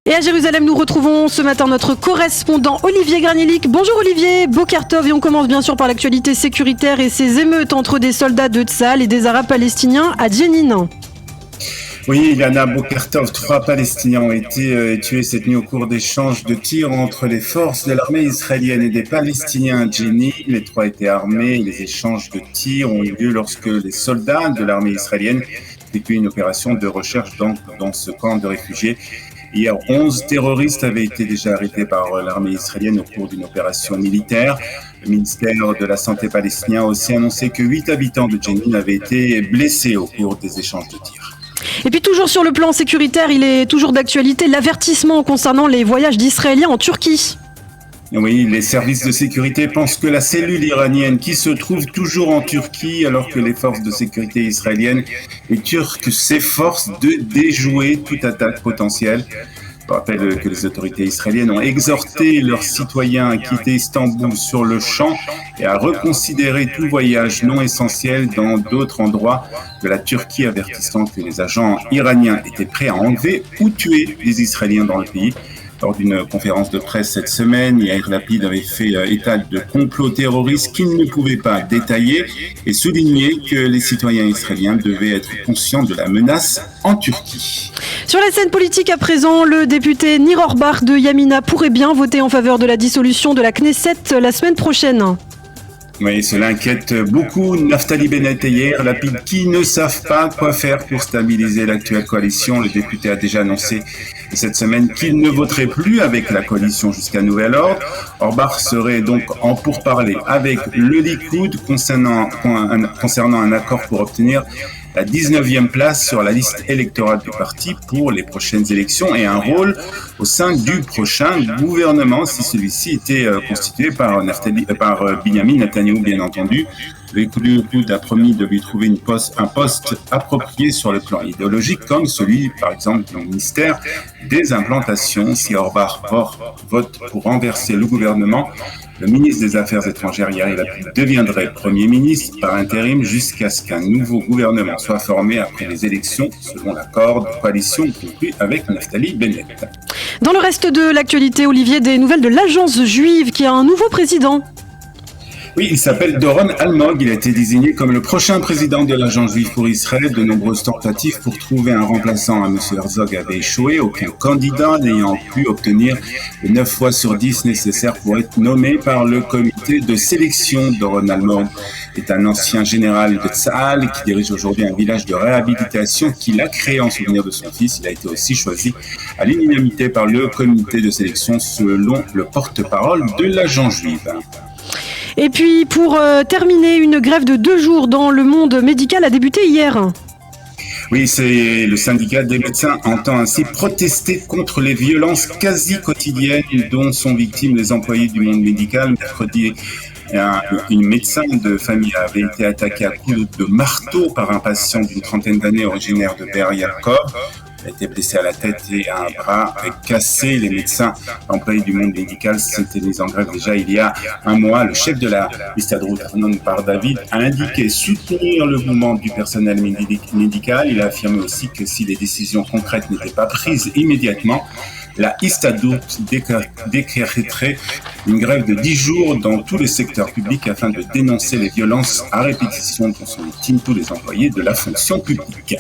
Et à Jérusalem, nous retrouvons ce matin notre correspondant Olivier Granilic. Bonjour Olivier, Bokertov, et on commence bien sûr par l'actualité sécuritaire et ces émeutes entre des soldats de Tsahal et des Arabes palestiniens à Djenin. Oui, Ilana, Bokertov, 3 Palestiniens ont été tués cette nuit au cours d'échanges de tirs entre les forces de l'armée israélienne et des Palestiniens à Djenin. Les 3 étaient armés. Les échanges de tirs ont eu lieu lorsque les soldats de l'armée israélienne effectuaient une opération de recherche dans ce camp de réfugiés. Hier, 11 terroristes avaient été déjà arrêtés par l'armée israélienne au cours d'une opération militaire. Le ministère de la Santé palestinien a aussi annoncé que 8 habitants de Djenin avaient été blessés au cours des échanges de tirs. Et puis toujours sur le plan sécuritaire, il est toujours d'actualité l'avertissement concernant les voyages d'Israéliens en Turquie. Oui, les services de sécurité pensent que la cellule iranienne qui se trouve toujours en Turquie, alors que les forces de sécurité israéliennes et turques s'efforcent de déjouer toute attaque potentielle. Je rappelle que les autorités israéliennes ont exhorté leurs citoyens à quitter Istanbul sur le champ et à reconsidérer tout voyage non essentiel dans d'autres endroits de la Turquie, avertissant que les agents iraniens étaient prêts à enlever ou tuer des Israéliens dans le pays. Lors d'une conférence de presse cette semaine, Yair Lapid avait fait état de complots terroristes qu'il ne pouvait pas détailler et souligner que les citoyens israéliens devaient être conscients de la menace en Turquie. Sur la scène politique à présent, le député Nir Orbach de Yamina pourrait bien voter en faveur de la dissolution de la Knesset la semaine prochaine. Oui, cela inquiète beaucoup Naftali Bennett et Yair Lapid qui ne savent pas quoi faire pour stabiliser l'actuelle coalition. Le député a déjà annoncé cette semaine qu'il ne voterait plus avec la coalition jusqu'à nouvel ordre. Orbach serait donc en pourparlers avec le Likoud concernant un accord pour obtenir la 19e place sur la liste électorale du parti pour les prochaines élections et un rôle au sein du prochain gouvernement si celui-ci était constitué par Benyamin Netanyahou, bien entendu. Le Likoud a promis de lui trouver un poste approprié sur le plan idéologique, comme celui, par exemple, du ministère des implantations. Si Orbach vote pour renverser le gouvernement, le ministre des Affaires étrangères, Yair Lapid, deviendrait Premier ministre par intérim jusqu'à ce qu'un nouveau gouvernement soit formé après les élections, selon l'accord de coalition conclu avec Naftali Bennett. Dans le reste de l'actualité, Olivier, des nouvelles de l'Agence juive qui a un nouveau président. Oui, il s'appelle Doron Almog. Il a été désigné comme le prochain président de l'Agence juive pour Israël. De nombreuses tentatives pour trouver un remplaçant à M. Herzog avaient échoué. Aucun candidat n'ayant pu obtenir les 9 fois sur 10 nécessaires pour être nommé par le comité de sélection. Doron Almog est un ancien général de Tsahal qui dirige aujourd'hui un village de réhabilitation qu'il a créé en souvenir de son fils. Il a été aussi choisi à l'unanimité par le comité de sélection selon le porte-parole de l'Agence juive. Et puis pour terminer, une grève de 2 jours dans le monde médical a débuté hier. Oui, c'est le syndicat des médecins entend ainsi protester contre les violences quasi quotidiennes dont sont victimes les employés du monde médical. Mercredi, une médecin de famille avait été attaquée à coups de marteau par un patient d'une trentaine d'années originaire de Be'er Yaakov. Il a été blessé à la tête et à un bras cassé. Les médecins employés du monde médical s'étaient mis en grève déjà il y a un mois. Le chef de la Histadrout, Arnon Bar-David, a indiqué soutenir le mouvement du personnel médical. Il a affirmé aussi que si les décisions concrètes n'étaient pas prises immédiatement, la Histadrout décréterait une grève de 10 jours dans tous les secteurs publics afin de dénoncer les violences à répétition dont sont victimes tous les employés de la fonction publique.